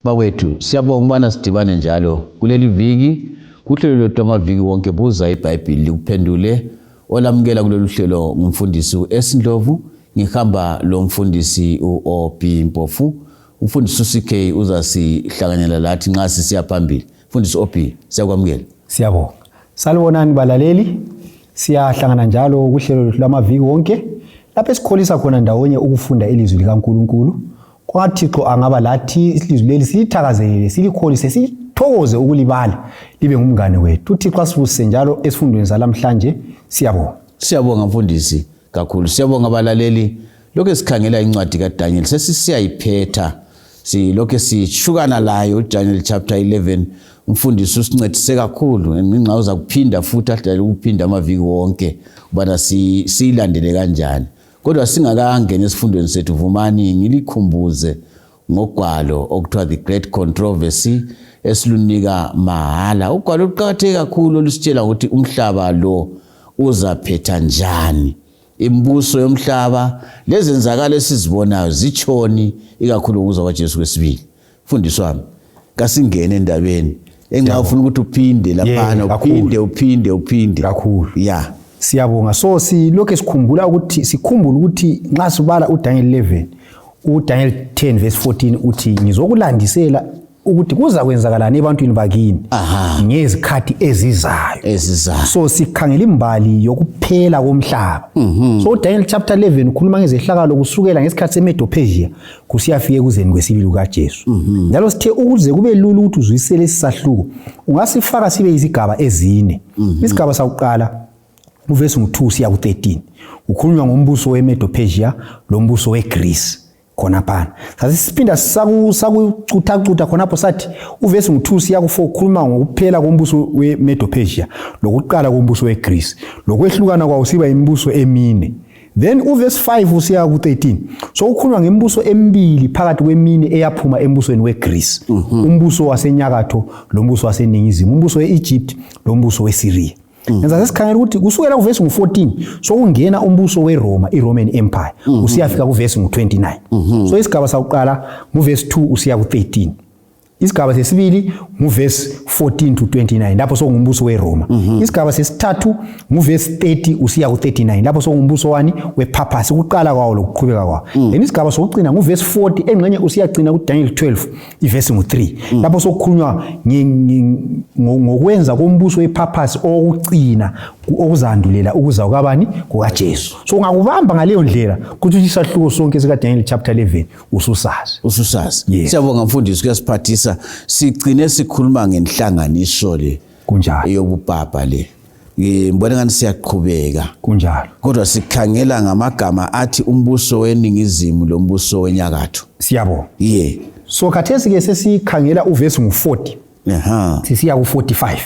Bawethu siyabonga ubana sidibane njalo kuleli viki kuhlelo lwethu amaviki wonke buza iBhayibheli likuphendule olamukela kulolu hlelo ngumfundisi uEsindlovu ngihamba lo mfundisi uOP Mpofu umfundisi uCK uzasihlanganyela lathi nxa sisiya phambili. Mfundisi OP siyakwamukela. Siyabonga. Salibonani balaleli, siyahlangana njalo kuhlelo lwethu lamaviki wonke lapho esikholisa khona ndawonye ukufunda ilizwi likaNkulunkulu. KwaThixo angaba lathi ilizwi leli silithakazelele, silikholise, sithokoze ukulibala libe ngumngane wethu. uThixo asivuse njalo esifundweni salamhlanje. Siyabonga. Siyabonga mfundisi kakhulu. Siyabonga abalaleli. Lokho sikhangela incwadi kaDaniel sesiyayiphetha. Silokho sishukana layo uDaniel chapter 11. Umfundisi usincedise kakhulu ngenxa uza kuphinda futhi ahlale ukuphinda amaviki wonke ubana siyilandele kanjani. Kodwa singakangena esifundweni sethu vumani ngilikhumbuze ngogwalo okuthiwa The Great Controversy esilunika mahala. Ugwalo luqakatheke kakhulu olusitshela ukuthi umhlaba lo uzaphetha njani. Imbuso yomhlaba lezenzakalo esizibonayo zichoni ikakhulu ukuza kwaJesu kwesibili. Mfundisi wami kasingene endabeni enxa ufuna ukuthi uphinde lapha uphinde kakhulu. Yeah. Siyabonga. So silokho sikhumbula ukuthi nxa sibala uDaniel 11 uDaniel 10 verse 14 uthi ngizokulandisela ukuthi kuza kwenzakalani ebantwini bakini ngezikhathi ezizayo. So sikhangela imbali yokuphela komhlaba. So uDaniel chapter 11 ukhuluma ngezehlakalo kusukela ngesikhathi seMedo-Persia kusiyafika ekuzeni kwesibili kukaJesu. Njalo sithe ukuze kube lula ukuthi uzwisele isahluko ungasifaka sibe izigaba ezine. Isigaba sakuqala uverse 2 siya ku13 ukhulunywa ngombuso weMedo-Persia lombuso weGreece khona phana. Sasiphinda sakucutha khonapho sathi uverse 2 siya ku4 ukhuluma ngokuphela kombuso weMedo-Persia lokuqala kombuso weGreece lokwehlukana kwawo siba imibuso emine. Then uverse 5 usiya ku13 so ukhulunywa ngembuso emibili phakathi kwemine eyaphuma embusweni weGreece, umbuso wasenyakatho lombuso waseningizimu, umbuso weEgypt lombuso weSyria. Ngenza sesikhangela ukuthi kusukela kuverse 14 so ungena umbuso weRoma, iRoman Empire, usiyafika kuverse 29. So isigaba sakuqala nguverse 2 usiya ku13. Isigaba sesibili nguverse 14 to 29 lapho so ngumbuso weRoma. Isigaba sesithathu nguverse 30 usiya ku39 lapho so ngumbuso wani wePapacy ukuqala kwawo lokuqhubeka kwawo. Then isigaba sokucina nguverse 40 engxenye usiyagcina kuDaniel 12 iverse 3 lapho so kukhulunywa ngokwenza kombuso wePapacy okucina okuzandulela ukuza kwabani kukaJesu. So ungakubamba ngaleyo ndlela kuthi isahluko sonke sika Daniel chapter 11 ususazi. Siyabonga mfundisi kuyasiphathisa. Sigcine sikhuluma ngenhlanganiso le kunjalo eyobupapa le. Ngibona ngani siyaqhubeka kunjalo. Kodwa sikhangela ngamagama athi umbuso weningizimu lombuso wenyakatho. Siyabonga. So khathesi ke sesikhangela uverse 40. Sisiya ku45.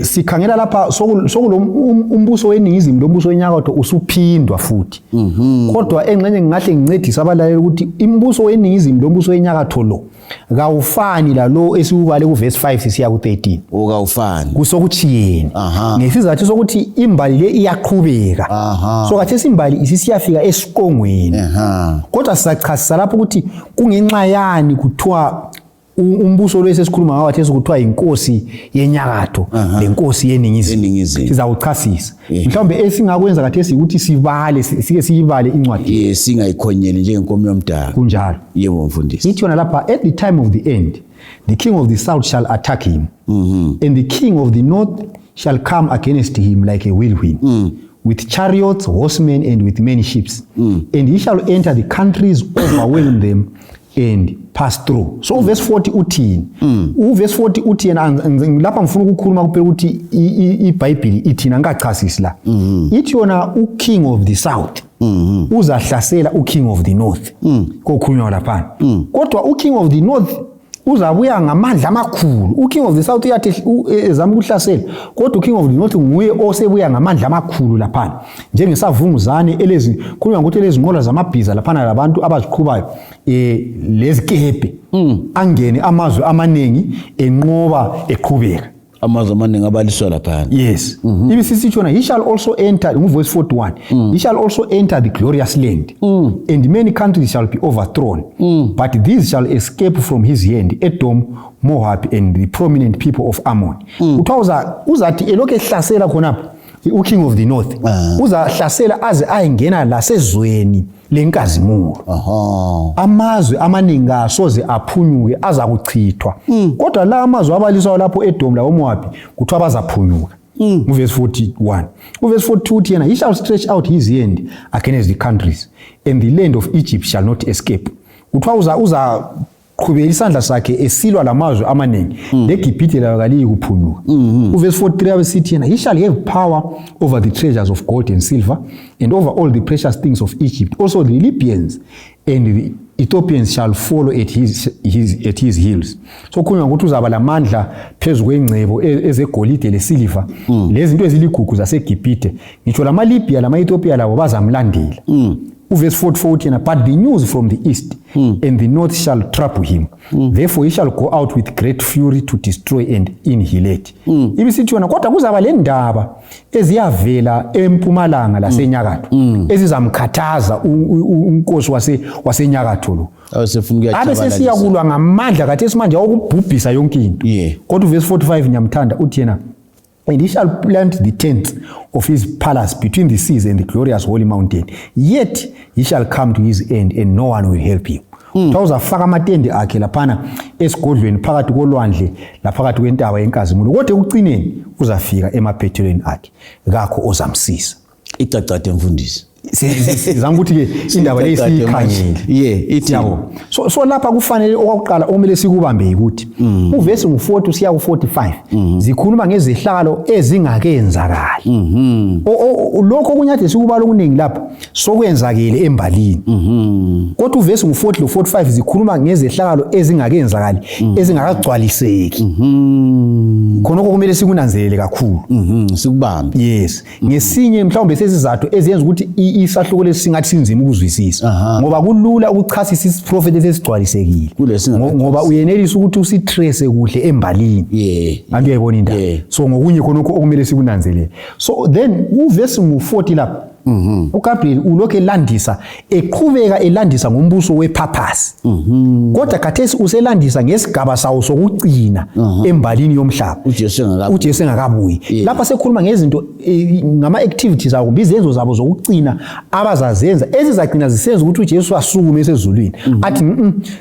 Sikhangela lapha sokulo umbuso weningizimu lombuso wenyakatho usuphindwa futhi. Kodwa engxenye ngingahle ngincedise abalaleli ukuthi imbuso weningizimu lombuso wenyakatho lo kawufani lalo esiubale kuverse 5 sisiya ku13. Okawufani. Kusokuchiyene. Ngesizathu sokuthi imbali le iyaqhubeka. So khathesi imbali isisiyafika esiqongweni. Kodwa sizachasisa lapho ukuthi kungenxa yani kuthiwa umbuso lo esesikhuluma ngawo athi kuthiwa inkosi yenyakatho lenkosi yeningizimu. Sizawuchasisa. Mhlawumbe esingakwenza khathesi ukuthi sike siyibale incwadi. Singayikhonyeli njengenkomo yomdaka. Kunjalo. Yebo mfundisi. Ithi yona lapha at the time of the end the king of the south shall attack him and the king of the north shall come against him like a whirlwind with chariots, horsemen and with many ships and he shall enter the countries, overwhelm them and pass through. So verse 40 uthini? Verse 40 uthini lapha ngifuna ukukhuluma kuphela ukuthi iBhayibheli ithina ngachasisi la. Ithi yona uking of the south uzahlasela uking of the north. Kokhulunywa lapha. Kodwa uking of the north uzabuya ngamandla amakhulu. Uking of the south uyathi ezama ukuhlasela kodwa uking of the north nguye osebuya ngamandla amakhulu lapha. Njengesavunguzane elezi khulunywa ukuthi lezi nqola zamabhiza lapha labantu abaziqhubayo lezikhepe angene amazwe amanengi enqoba eqhubeka. amazwe amaningi abaliswa lapha. Yes. Ibisisitshona, he shall also enter, verse 41, he shall also enter the glorious land, and many countries shall be overthrown, but these shall escape from his hand, Edom, Moab, and the prominent people of Ammon. Uzathi elokhu ehlasela khonapho king of the north, uzahlasela aze ayengena lasezweni lenkazimulo. Amazwe amaningi asoze aphunyuke azakuchithwa. Kodwa la amazwe abaliswa lapho Edom la Moab kuthiwa bazaphunyuka. Verse 41. Verse 42 uthi yena, he shall stretch out his hand against the countries, and the land of Egypt shall not escape. Kuthiwa uza qhubela isandla sakhe esilwa lamazwe amaningi, leGibhithe layo kaliyi kuphunyuka. Verse 43 abesithi yena, he shall have power over the treasures of gold and silver, and over all the precious things of Egypt. Also the Libyans and the Ethiopians shall follow at his heels. So kukhulunywa ukuthi uzaba lamandla phezu kwengcebo ezegolide lesiliva, lezinto eziligugu zaseGibhithe. Ngitsho lama-Libya lama-Ethiopia labo bazamlandela. Verse 44 uthi yena, but the news from the east and the north shall trouble him. Therefore he shall go out with great fury to destroy and annihilate. Ibisithi yona, kodwa kuzaba le ndaba eziyavela empumalanga lasenyakatho ezizamkhathaza unkosi wasenyakatho lo. Abesesiyakulwa ngamandla kathesi manje okubhubhisa yonke into. Kodwa verse 45 nyamthanda uthi yena, and he shall plant the tents of his palace between the seas and the glorious holy mountain. Yet he shall come to his end, and no one will help him. Uzafaka amatende akhe laphana esigodlweni phakathi kolwandle laphakathi kwentaba yenkazimulo. Kodwa ekucineni uzafika emaphethelweni akhe, kakho ozamsiza. Icacade mfundisi. Sizama ukuthi ke indaba lesikhangele. Ithi yabo. So lapha kufanele okwakuqala omele sikubambe ukuthi uverse ngu40 siya ku45 zikhuluma ngezihlalo ezingakenzakali. Lokho kunyade sikubala okuningi lapha sokwenzakele embalini. Kodwa uverse ngu40 lo 45 zikhuluma ngezihlalo ezingakenzakali, ezingakagcwaliseki. Khonoko kumele sikunanzelele kakhulu. Sikubambe. Yes. Ngesinye mhlawumbe sesizathu eziyenza ukuthi isahluko lesingathi sinzima ukuzwisisa, ngoba kulula ukuchasisa isiprofeti esesigcwalisekile, ngoba uyenelisa ukuthi usitrace kuhle embalini. Antu uyayibona indaba. So ngokunye khonokho okumele sikunanzelele. So then uverse ngu40 lapha uGabriel ulokho elandisa eqhubeka elandisa ngombuso wepurpose. Kodwa khathesi uselandisa ngesigaba sawo sokucina embalini yomhlaba. uJesu engakabuyi. Lapha sekhuluma ngezinto ngama activities abo, izenzo zabo zokucina abazazenza ezizagcina zisenza ukuthi uJesu asukume esezulwini. Athi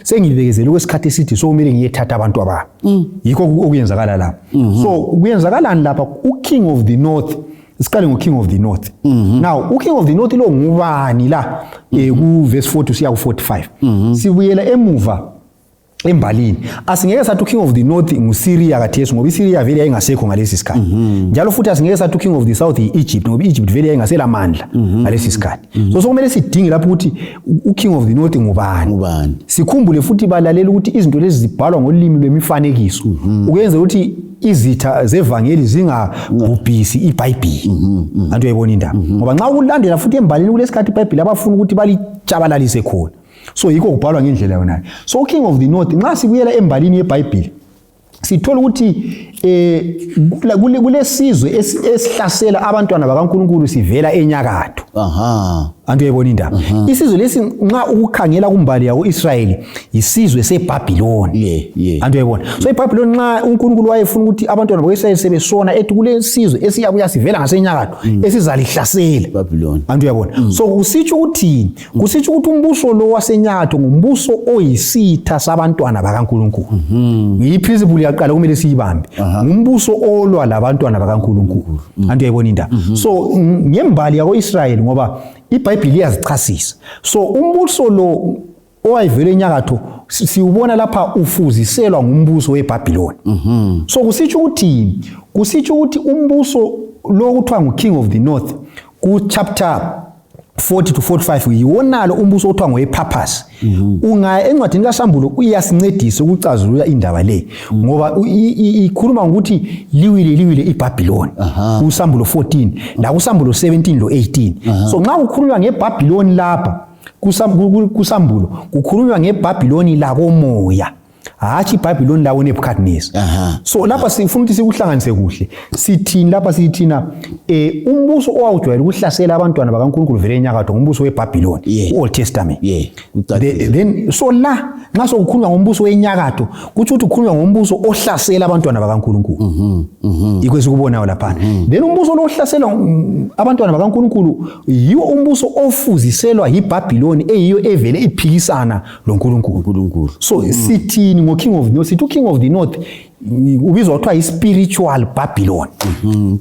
sengibekezele kwesikhathi esithi sokumele ngiyethatha abantu abami. Yikho okuyenzakala lapha. So kuyenzakalani lapha? uKing of the North, siqale ngoKing of the North. Now uKing of the North lo ngubani la ku verse 40 siya ku 45. Sibuyela emuva embalini. Asingeke sathi uKing of the North nguSyria kathesi, ngoba iSyria vele ayingasekho ngalesi sikhathi. Njalo futhi asingeke sathi uKing of the South iEgypt, ngoba iEgypt vele ayingasela amandla ngalesi sikhathi. So sokumele sidinge lapho ukuthi uKing of the North ngubani. Sikhumbule futhi balalela ukuthi izinto lezi zibhalwa ngolimi lwemifanekiso ukwenza ukuthi izitha zevangeli zingabhubhisi iBhayibheli. Antu uyayibona indaba, ngoba nxa ukulandela futhi embalini kulesikhathi iBhayibheli abafuna ukuthi balitshabalalise khona. So yikho kubhalwa ngendlela yonayo. So uKing of the North nxa sibuyela embalini yeBhayibheli sithola ukuthi kulesizwe esihlasela abantwana bakaNkulunkulu sivela enyakatho. Antu uyayibona indaba. Isizwe lesi nxa ukukhangela kumbali yawo Israeli isizwe seBhabhiloni. Antu uyayibona. So iBhabhiloni nxa uNkulunkulu wayefuna ukuthi abantwana bakwaIsraeli sebesona ethi kulesizwe esiyabuya sivela ngasenyakatho esizalihlasela iBhabhiloni. Antu uyayibona. So kusitsho ukuthi umbuso lo wasenyakatho ngumbuso oyisitha sabantwana bakaNkulunkulu. Iprinciple yaqala kumele siyibambe. Ngumbuso olwa labantwana bakaNkulunkulu. Antu uyayibona indaba. So ngembali yakoIsraeli ngoba iBhayibheli iyazichasisa. So umbuso lo owayevela enyakatho siubona lapha ufuziselwa ngumbuso weBhabhiloni. So kusitsho ukuthi umbuso lo kuthiwa nguKing of the North ku chapter 40 to 45 yiwonalo umbuso othiwa ngowepurpose. Ungaya encwadini kaSambulo uyasincedisa ukucazulula indaba le, ngoba ikhuluma ukuthi liwile iBhabhiloni kuSambulo 14 la kuSambulo 17 lo 18. So nxa ukhuluma ngeBhabhiloni lapha kuSambulo kukhulunywa ngeBhabhiloni lakomoya, hathi iBhabhiloni lawo Nebuchadnezzar. So lapha sifuna ukuthi sikuhlanganise kuhle. Sithini lapha sithina umbuso owawujwayele ukuhlasela abantwana bakaNkulunkulu vele enyakatho ngumbuso weBhabhiloni, Old Testament. Then so la nxa sokukhulunywa ngombuso wenyakatho kuthi ukukhulunywa ngombuso ohlasela abantwana bakaNkulunkulu. Ikwesi kubonayo lapha. Then umbuso lo ohlasela abantwana bakaNkulunkulu yiwo umbuso ofuziselwa yiBhabhiloni eyiyo evele iphikisana loNkulunkulu. So sithini ngoKing of the North? Sithi uKing of the North ubizwa kuthiwa ispiritual Babylon.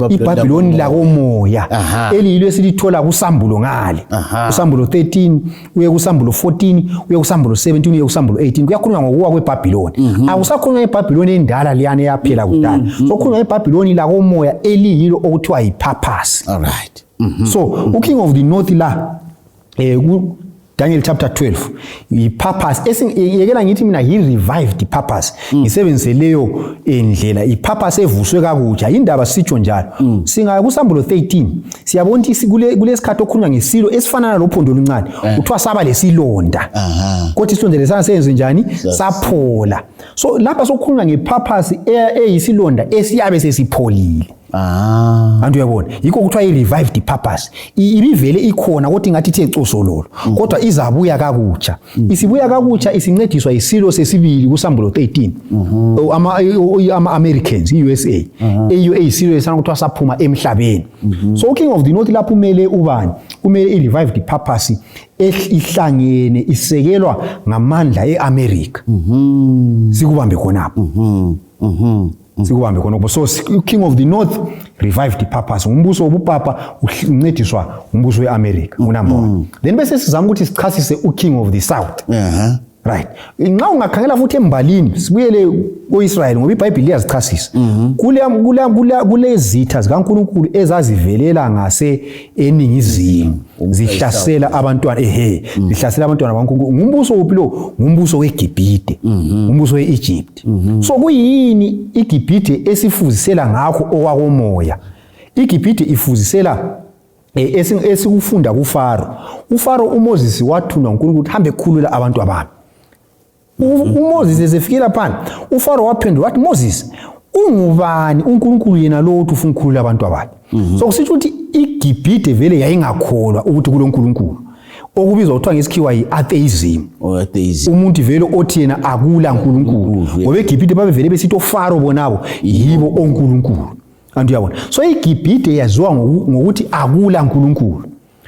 iBhabhiloni lakomoya eliyilo esilithola kuSambulo ngale. kuSambulo 13 uye kuSambulo 14 uye kuSambulo 17 uye kuSambulo 18 kuyakhulunywa ngokuwa kweBhabhiloni. Akusakhulunywa iBhabhiloni endala liyane yaphela kudala. So kukhulunywa iBhabhiloni lakomoya eliyilo okuthiwa yiPurpose. All right. So uKing of the North la Daniel chapter 12 iPurpose yekela ngithi mina revived iPurpose ngisebenzise leyo endlela iPurpose evuswe kakutsha indaba sitsho njalo. Singa kuSambulo 13 siyabona ukuthi kulesikhathi okhulunywa ngesilo esifanana lophondo oluncane kuthiwa saba lesilonda. Kodwa isilonda lesana senze njani? Saphola. So lapha sokukhulunywa ngePurpose eyisilonda esiyabe sesipholile. Andu yabona yikho kuthiwa i-revived purpose ibivele ikhona kodwa ingathi ithe cosololo kodwa izabuya kakutsha. Isibuya kakutsha isincediswa isilo sesibili kuSambulo 13 ama-Americans i-USA eyiyo eyisilo esana kuthiwa saphuma emhlabeni. So uKing of the North lapho umele ubani? Umele i-revived purpose ihlangene isekelwa ngamandla eAmerica. Sikubambe khonapho. Sikubambe khonapho. So King of the North revived the purpose. Umbuso wobupapa uncediswa umbuso weAmerica unumber 1. Then bese sizama ukuthi sichasise uKing of the South. Right. Nxa ungakhangela futhi embalini sibuyele koIsrael ngoba iBhayibheli liyazichasisa. Kule zitha zikaNkulunkulu ezazivelela ngase eningizimu zihlasela abantwana zihlasela abantwana bakaNkulunkulu. Ngumbuso uphi lo? Ngumbuso weGibhite, umbuso weEgypt. So kuyini iGibhite esifuzisela ngakho owakomoya? iGibhite ifuzisela esikufunda kuFaro. uFaro uMoses wathunywa uNkulunkulu ukuthi hambe khulula abantu abami. uMoses esefikela phansi uFaro waphendula wathi Moses ungubani uNkulunkulu yena lo uthi ufuna ukukhulula abantu abakhe? So kusitsho ukuthi iGibhite vele yayingakholwa ukuthi kuloNkulunkulu okubizwa kuthiwa ngesikhiwa yi-atheism. Umuntu vele othi yena akula uNkulunkulu ngoba iGibhite babevele besithi oFaro bonabo yibo oNkulunkulu. Andiyabona. So iGibhite yaziwa ngokuthi akula uNkulunkulu.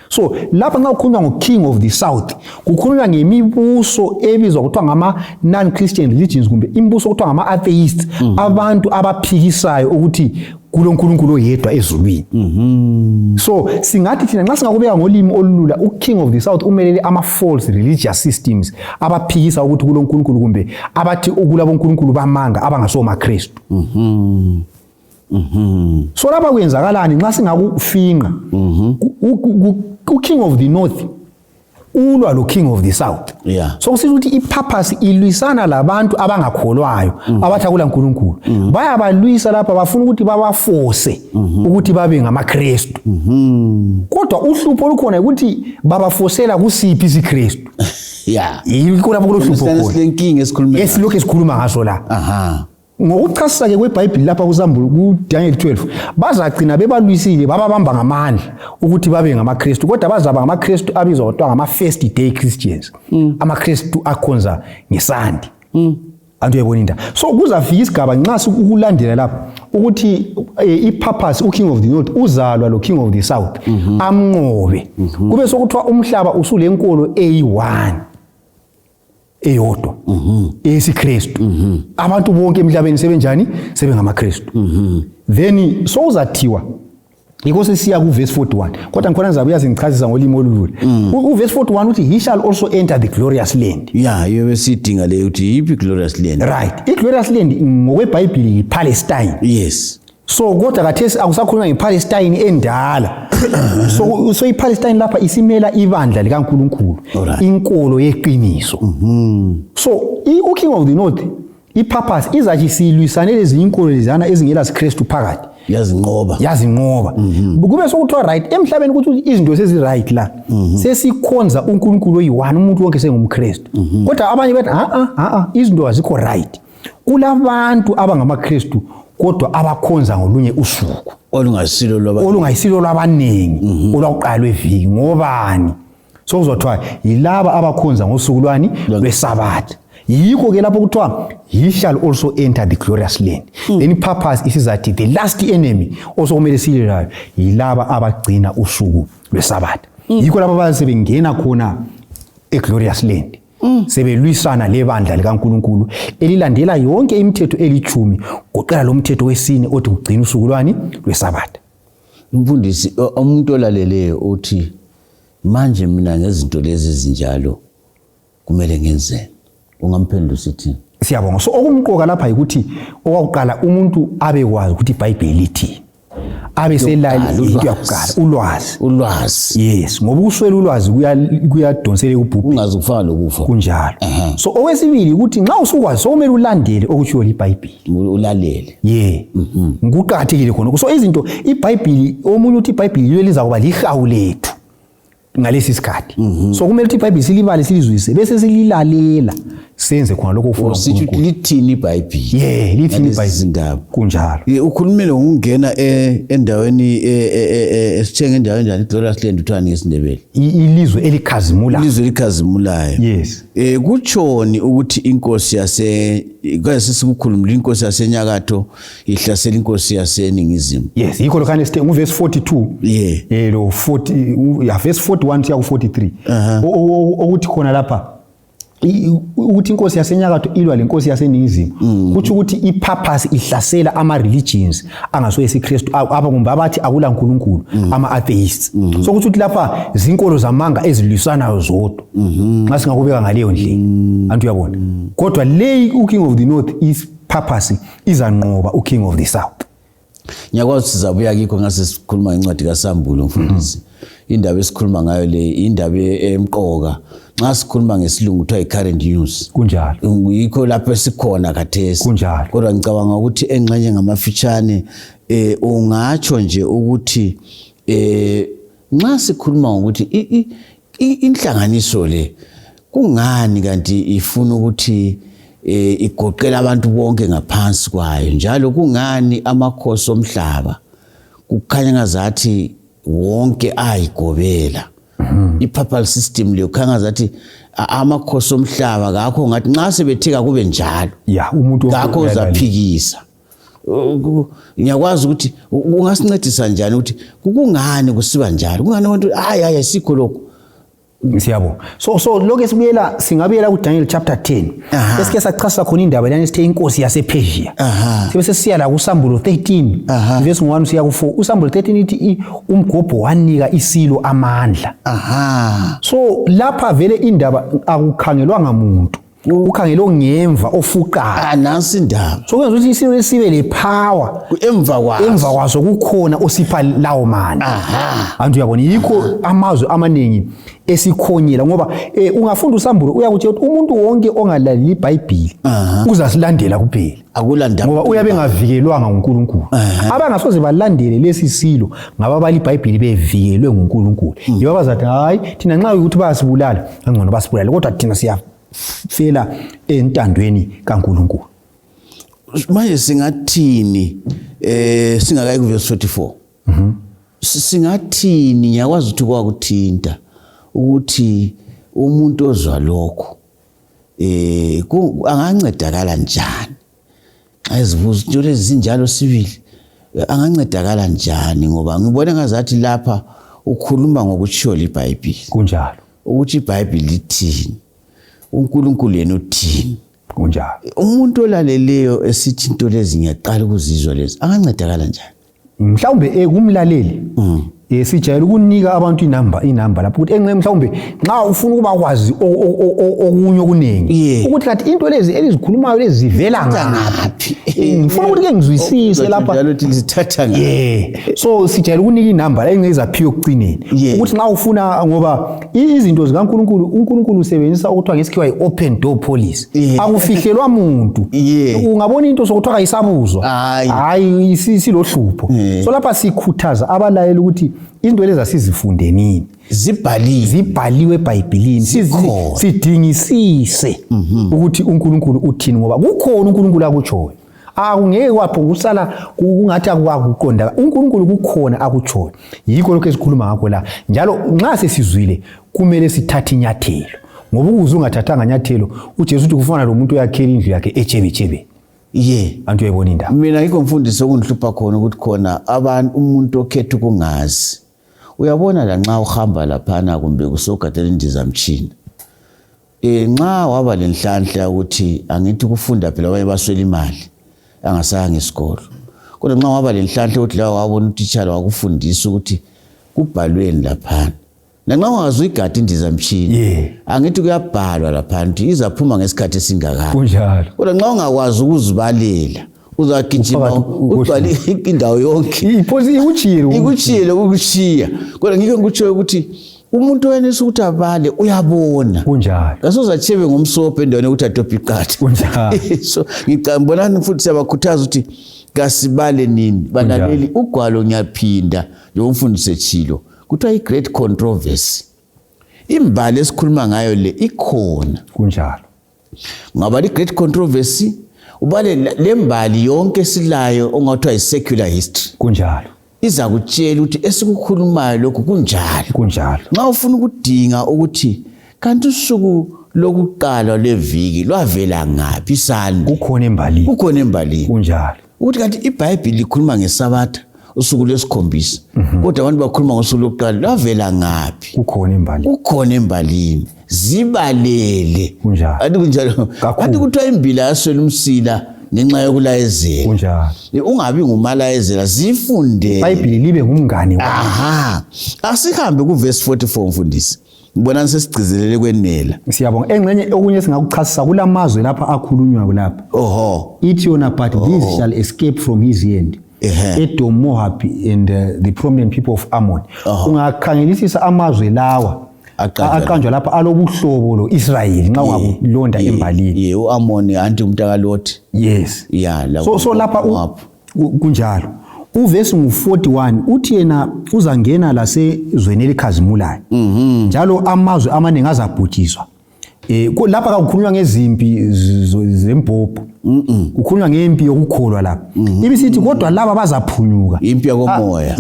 So lapha nxa kukhulunywa ngoKing of the South kukhulunywa ngemibuso ebizwa kuthiwa ngama non-Christian religions kumbe imibuso kuthiwa ngama atheists, abantu abaphikisayo ukuthi kuloNkulunkulu oyedwa ezulwini. So singathi thina nxa singakubeka ngolimi olulula uKing of the South umelele ama false religious systems abaphikisa ukuthi kuloNkulunkulu kumbe abathi ukulabo uNkulunkulu bamanga abangasoma Kristu. So lapha kwenzakalani nxa singakufinqa uKing of the North ulwa lo King of the South. So kusho ukuthi iPurpose ilwisana labantu abangakholwayo abathi akula uNkulunkulu. Bayabalwisa lapha bafuna ukuthi babaforce ukuthi babe ngamaKristu. Kodwa uhlupho olukhona ukuthi babafosela kusiphi isiKristu. Yikho lapho kulohlupho khona. Lenkinga esikhuluma. Esilokho esikhuluma ngaso la. Ngokuchasisa ke kweBhayibheli lapha kuSambulo kuDaniel 12 bazagcina bebalwisile bababamba ngamandla ukuthi babe ngamaKristu kodwa bazaba ngamaKristu abizwa kuthiwa ngama first day Christians. AmaKristu akhonza ngesandi. Antu yebona inda. So kuzafika isigaba nxa sikulandela lapha ukuthi iPurpose uKing of the North uzalwa lo King of the South amnqobe. Kube sokuthiwa umhlaba usulenkolo eyi1 eyodwa esiKristu. Abantu bonke emhlabeni sebenjani? SebengamaKristu. Then so uzathiwa yikho sesiya kuverse 41 kodwa ngikhona ngizabuya singichazisa ngolimi olulula. Uverse 41 uthi he shall also enter the glorious land. Yebe sidinga le uthi yipi glorious land. Right. I-glorious land ngokweBhayibheli yiPalestine. Yes. So kodwa kathesi akusakhulunywa ngePalestine endala. So iPalestine lapha isimela ibandla likaNkulunkulu, inkolo yeqiniso. So uKing of the North iPurpose izathi silwisane lezi inkolo lezana ezingela siKristu phakathi. Yazinqoba. Kube sokuthiwa right emhlabeni ukuthi izinto sezi right la. Sesikhonza uNkulunkulu oyi1 umuntu wonke sengumKristu. Kodwa abanye bathi izinto azikho right. kulabantu abangamaKristu kodwa abakhonza ngolunye usuku olungasilo lwabaningi olwakuqala eviki ngobani so kuzothiwa yilaba abakhonza ngosuku lwani lweSabatha yikho ke lapho kuthiwa he shall also enter the glorious land then purpose isizathi the last enemy also kumele silelayo yilaba abagcina usuku lweSabatha yikho lapho abasebengena khona eglorious land sebelwisana lebandla likaNkulunkulu elilandela yonke imithetho eli10 goqela lo mthetho wesine othi kugcina usuku lwani lweSabatha. Umfundisi umuntu olaleleyo uthi manje mina ngezinto lezi ezinjalo kumele ngenzeni ungamphendula sithi siyabonga so okumqoka lapha ukuthi okwakuqala umuntu abekwazi ukuthi iBhayibheli lithi abe selali into yakuqala ulwazi yes ngoba uswele ulwazi kuyadonsela kubhubhi ungazi kufana lokufa kunjalo so okwesibili ukuthi nxa usukwazi sokumele ulandele okutshiwo liBhayibheli ulalele ngikuqakathekile khona so izinto iBhayibheli omunye uthi iBhayibheli yilo liza kuba lihawu lethu ngalesi sikhathi so kumele ukuthi iBhayibheli silibale silizwise bese sililalela senze khona lokho ufuna ukuthi lithini iBhayibheli lithini iBhayibheli kunjalo ukhulumile ngungena endaweni esithenga endaweni njani iGlorious Land uthani ngesindebele ilizwe elikhazimulayo yes kutshoni ukuthi inkosi sikukhulumile inkosi yasenyakatho ihlasela inkosi yaseningizimu yes yikho lo khane sithe uverse 42 lo 40 verse 41 siya ku 43 ukuthi khona lapha ukuthi inkosi yasenyakatho ilwa lenkosi yaseningizimu kuthi ukuthi ipurpose ihlasela ama religions angaso yesiKristu abakumbe abathi akula uNkulunkulu ama atheists so kuthi lapha zinkolo zamanga ezilwisanayo zodwa nxa singakubeka ngaleyo ndlela antu uyabona kodwa le uking of the north is purpose izanqoba uking of the south. Ngiyakwazi sizabuya kikho ngase sikhuluma ngencwadi kaSambulo mfundisi indaba esikhuluma ngayo le indaba emqoka nxa sikhuluma ngesilungu kuthiwa i-current news kunjalo yikho lapho esikhona khathesi kunjalo kodwa ngicabanga ukuthi engxenye ngamafitshane ungatsho nje ukuthi nxa sikhuluma ngokuthi inhlanganiso le kungani kanti ifuna ukuthi igoqela abantu bonke ngaphansi kwayo njalo kungani amakhosi omhlaba kukhanya ngazathi wonke ayigobela ipapal system leyo khanya ngazathi amakhosi omhlaba ngakho ngathi nxa sebethika kube njalo umuntu ngakho uzaphikisa ngiyakwazi ukuthi ungasincedisa njani ukuthi kungani kusiba njalo kungani abantu hayi asikho lokho siyabo so lokho sibuyela singabuyela ku Daniel chapter 10 esike sachasa khona indaba lana sithe inkosi yasePersia sibe sesiya la ku Sambulo 13 verse 1 siya ku 4 uSambulo 13 ithi umgobho wanika isilo amandla so lapha vele indaba akukhangelwa ngamuntu ukhangelwe ngemva ofuqayo nansi indaba so kwenza ukuthi isilo lesibe le power emva kwaso kukhona osipha lawo manje antu uyabona yikho amazwe amaningi esikhonyela ngoba ungafunda uSambulo uyakuthi umuntu wonke ongalaleli iBhayibheli uzasilandela kuphela akulanda ngoba uyabe ngavikelwanga nguNkulunkulu abangasoze balandele lesi silo ngaba bali iBhayibheli bevikelwe nguNkulunkulu yiba bazathi hayi thina nxa ukuthi bayasibulala ngcono basibulale kodwa thina siyafela entandweni kaNkulunkulu. Manje singathini singakayi ku verse 44 singathini ngiyakwazi ukuthi kwakuthinta ukuthi umuntu ozwa lokho angancedakala njani ayizibuza into lezi zinjalo sibili angancedakala njani ngoba ngibona ngazathi lapha ukhuluma ngokutshiyo iBhayibheli kunjalo ukuthi iBhayibheli lithini uNkulunkulu yena uthini kunjalo umuntu olaleleyo esithi into lezi ngiyaqala ukuzizwa lezi angancedakala njani mhlawumbe kumlaleli sijayela ukunika abantu inamba lapho ukuthi mhlawumbe nxa ufuna ukuba kwazi okunye okuningi ukuthi kanti into lezi elizikhulumayo lezi zivela ngaphi ngifuna ukuthi ke ngizwisise lapha njalo ukuthi lizithatha ngaphi so sijayela ukunika inamba la engezaphiwe ekucineni ukuthi nxa ufuna ngoba izinto zikaNkulunkulu uNkulunkulu usebenzisa ukuthiwa ngesikhiwa i-open door policy akufihlelwa umuntu ungabona into sokuthiwa ayisabuzwa hayi silohlupho so lapha sikhuthaza abalayeli ukuthi into lezi asizifunde nini zibhaliwe eBhayibhelini sidingisise ukuthi uNkulunkulu uthini ngoba kukhona uNkulunkulu akutshoyo akungeke kwaphungusala kungathi akuqonda uNkulunkulu kukhona akutshoyo yikho lokho esikhuluma ngakho la njalo nxa sesizwile kumele sithathe inyathelo ngoba ukuze ungathathanga inyathelo uJesu uthi kufana lomuntu oyakhela indlu yakhe echebechebe antu uyayibona indaba mina yikho mfundisi okundihlupha khona ukuthi khona umuntu okhetha ukungazi uyabona la nxa uhamba laphana kumbe kusogadela indizamtshini nxa waba lenhlanhla ukuthi angithi kufunda phela abanye baswela imali angasayanga isikolo kodwa nxa waba lenhlanhla ukuthi la wabona utitshala wakufundisa ukuthi kubhalweni laphana nanxa ungazi igadi indizamtshini angithi kuyabhalwa laphana ukuthi izaphuma ngesikhathi esingakani kunjalo kodwa nxa ungakwazi ukuzibalela uzagijima ubhale indawo yonke ikuchiyile ukuchiya kodwa ngike ngikutsho ukuthi umuntu wenisa ukuthi abale uyabona kunjalo asozachebe ngomsopho endaweni ukuthi adophe iqatha kunjalo so ngicambona futhi siyabakhuthaza ukuthi kasibale nini balaleli ugwalo ngiyaphinda njengomfundisi echilo kuthiwa i-great controversy imbali esikhuluma ngayo le ikhona kunjalo ngaba i-great controversy ubale lembali yonke silayo ongathiwa i-secular history kunjalo iza kutshela ukuthi esikukhulumayo lokho kunjalo nxa ufuna ukudinga ukuthi kanti usuku lokuqala leviki lwavela ngaphi isani kukhona embalini kunjalo ukuthi kanti iBhayibheli likhuluma ngesabatha usuku lwesikhombisa kodwa abantu bakhuluma ngosuku lokuqala lwavela ngaphi kukhona embalini zibalele kunjalo kanti kuthiwa imbila yaswela umsila ngenxa yokulayezela kunjalo ungabi ngumalayezela zifunde iBhayibheli libe ngumngane asihambe kuverse 44 mfundisi ngibona sesigcizelele kwenela siyabonga engxenye okunye singakuchasisa kulamazwe lapha akhulunywa kulapha ithi yona but this shall escape from his hand Edom, Moab and the prominent people of Ammon ungakhangelisisa amazwe lawa aqanjwa lapha alobuhlobo lo Israel nxa ungakulonda embalini uAmmon anti umntaka Lot so lapha kunjalo uverse ngu41 uthi yena uzangena lasezweni elikhazimulayo njalo amazwe amaningi azabhujiswa lapha akukhulunywa ngezimpi zembhobho kukhulunywa ngempi yokukholwa lapha ibisithi kodwa laba bazaphunyuka impi yakomoya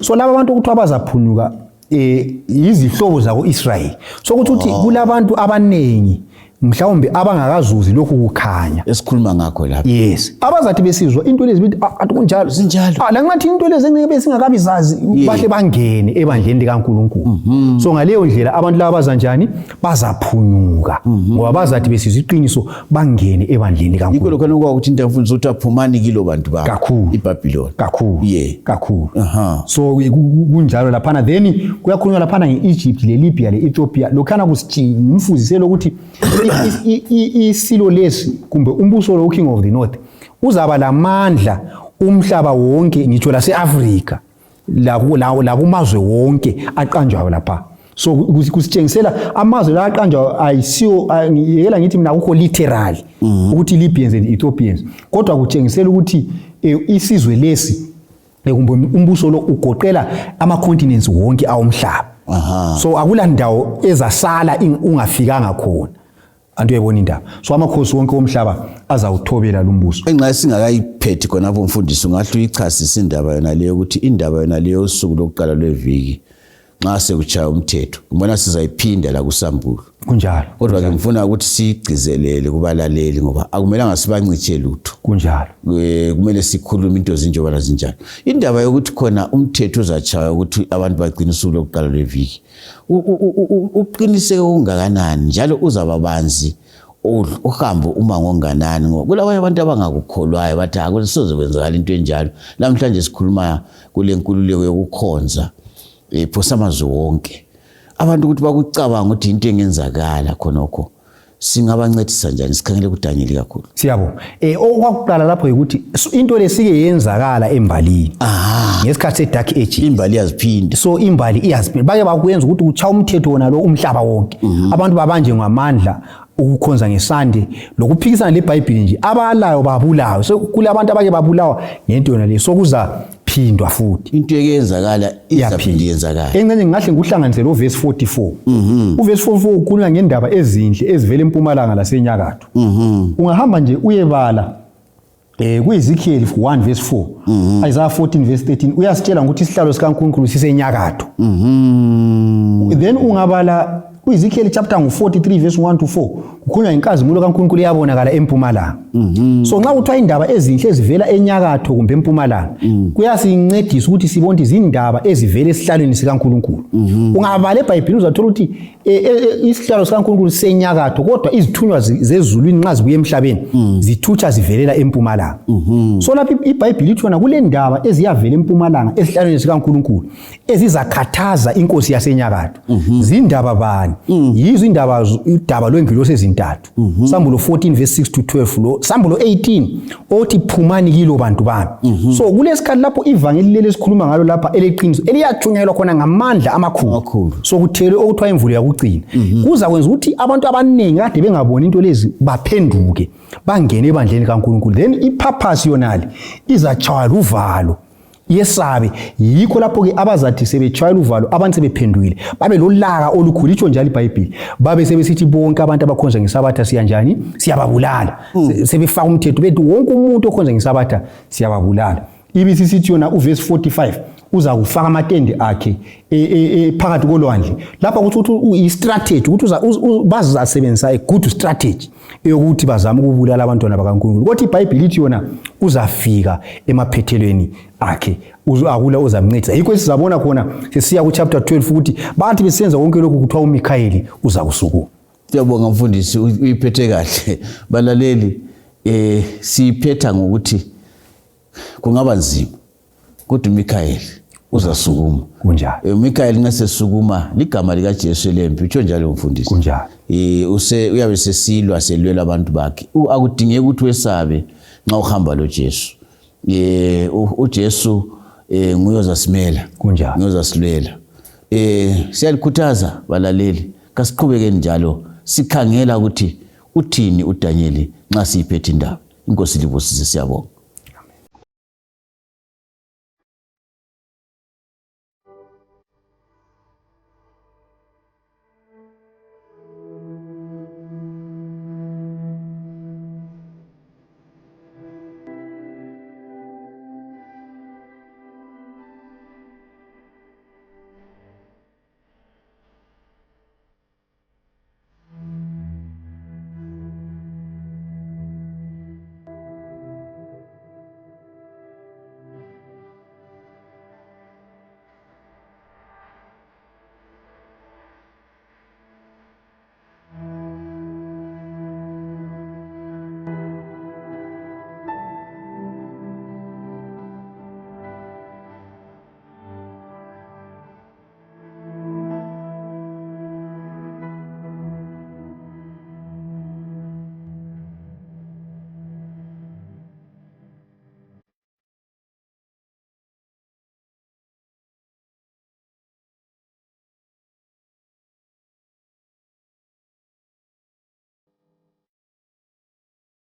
so laba abantu ukuthi abazaphunyuka izihlobo zako Israel so ukuthi kulabantu abanengi mhlawumbe abangakazuzi lokhu kukhanya esikhuluma ngakho lapha abazathi besizwa into lezi bithi akunjalo sinjalo la ngathi into lezi engeke singakabi zazi bahle bangene ebandleni likaNkulunkulu so ngaleyo ndlela abantu laba bazanjani bazaphunyuka ngoba bazathi besizwa iqiniso bangene ebandleni likaNkulunkulu yikho lokho nokuthi into mfundisi uthi aphumani kilo bantu babo iBabylon kakhulu so kunjalo laphana then kuyakhulunywa laphana ngeEgypt leLibya leEthiopia lokhana kusifundisela ukuthi isilo lesi kumbe umbuso lo King of the North uzaba lamandla umhlaba wonke ngitsho laseAfrika la kumazwe wonke aqanjwayo lapha so kusitshengisela amazwe la aqanjwayo ayisiyo ngiyela ngithi mina akukho literal ukuthi Libyans and Ethiopians kodwa kutshengisela ukuthi isizwe lesi kumbe umbuso lo ugoqela ama continents wonke awomhlaba so akulandawo ezasala ungafikanga khona antu uyayibona indaba so amakhosi wonke womhlaba azawuthobela lo mbuso enxa singakayiphethi khona apho mfundisi ungahle uyichasise indaba yona leyo ukuthi indaba yona leyo usuku lokuqala lweviki nxa sekuchaya umthetho ngibona sizayiphinda la kuSambulo kunjalo kodwa ke ngifuna ukuthi sigcizelele kubalaleli ngoba akumelanga sibanciche lutho kunjalo kumele sikhulume into zinjobana zinjalo indaba yokuthi khona umthetho uzachaya ukuthi abantu bagcina usuku lokuqala lweviki uqiniseke ungakanani njalo uzababanzi uhambo uma ngonganani ngoba kulabanye abantu abangakukholwayo bathi akusoze kwenzakala into enjalo namhlanje sikhuluma kule nkululeko yokukhonza phosa amazwe wonke abantu ukuthi bakucabanga ukuthi into engenzakala khonokho singabancedisa njani sikhangele kuDaniel kakhulu siyabonga okwakuqala lapho ukuthi into lesike yenzakala embalini ngesikhathi sedark age imbali yaziphinda so imbali iyaziphinda bake bakuyenza ukuthi ucha umthetho wona lo umhlaba wonke abantu babanje ngamandla ukukhonza ngesande lokuphikisana leBhayibheli nje abalayo babulayo so kule abantu abake babulawa ngento yona le sokuza iyaphindwa futhi into eyenzakala izaphinde yenzakala. Encenye ngahle nguhlanganise lo verse 44. Uverse 44 ukhuluma ngendaba ezinhle ezivela empumalanga lasenyakatho. Ungahamba nje uyebala ku-Ezekiel 1 verse 4, Isaiah 14 verse 13 uyasitshela ukuthi isihlalo sikaNkulunkulu sisenyakatho. Then ungabala ku-Ezekiel chapter 43 verse 1 to 4 kukhulunywa inkazimulo kaNkulunkulu iyabonakala empumalanga. So nxa kuthiwa indaba ezinhle ezivela enyakatho kumbe empumalanga kuyasincedisa ukuthi sibone izindaba ezivela esihlalweni sikaNkulunkulu. Ungabala eBhayibhelini uzathola ukuthi isihlalo sikaNkulunkulu sisenyakatho kodwa izithunywa zezulwini nxa zibuye emhlabeni zithutsha zivelela empumalanga. So lapha iBhayibheli lithi yona kule ndaba eziyavela empumalanga esihlalweni sikaNkulunkulu ezizakhathaza inkosi yasenyakatho. Zindaba bani? Yizo indaba lwengilosi ezintathu. Sambulo 14 verse 6 to 12 lo Sambulo 18 othi phumani kilo bantu bami. So kulesikhathi lapho ivangeli leli sikhuluma ngalo lapha eleqiniso eliyathunyelwa khona ngamandla amakhulu. So kuthele okuthiwa imvulo yakucina. Kuza kwenza ukuthi abantu abaningi kade bengaboni into lezi baphenduke bangene ebandleni kaNkulunkulu. Then ipurpose yonali izatshaywa uvalo yesabe. Yikho lapho ke abazathi sebetshayela uvalo abantu sebephendukile babe lolaka olukhulu. Itsho njalo iBhayibheli babe sebesithi bonke abantu abakhonza ngesabatha siyanjani siyababulala. Sebefaka umthetho bethi wonke umuntu okhonza ngesabatha siyababulala. Ibisisithi yona uverse 45 uza kufaka amatende akhe phakathi kolwandle lapha ukuthi i-strategy ukuthi bazasebenzisa a good strategy yokuthi bazame ukubulala abantwana bakaNkulunkulu. Kodwa iBhayibheli lithi yona uzafika emaphethelweni akhe akula uzamncedisa. Yikho sizabona khona sesiya ku chapter 12 ukuthi bathi besenza konke lokhu kuthiwa uMikhayeli uza kusukuma. Siyabonga mfundisi uyiphethe kahle. Balaleli siphetha ngokuthi kungaba nzima kodwa uMikhayeli uzasukuma. Kunjalo. uMikhayeli ngasesukuma ligama lika Jesu lempi. Utsho njalo mfundisi. Kunjalo. Uyabe sesilwa selwela abantu bakhe. Akudingeki ukuthi wesabe nxa uhamba lo Jesu. uJesu nguye ozasimela. Kunjalo. Nguye ozasilwela. Siyalikhuthaza balaleli kasiqhubeke njalo sikhangela ukuthi uthini uDaniel nxa siphethe indaba. Inkosi libusise siyabonga.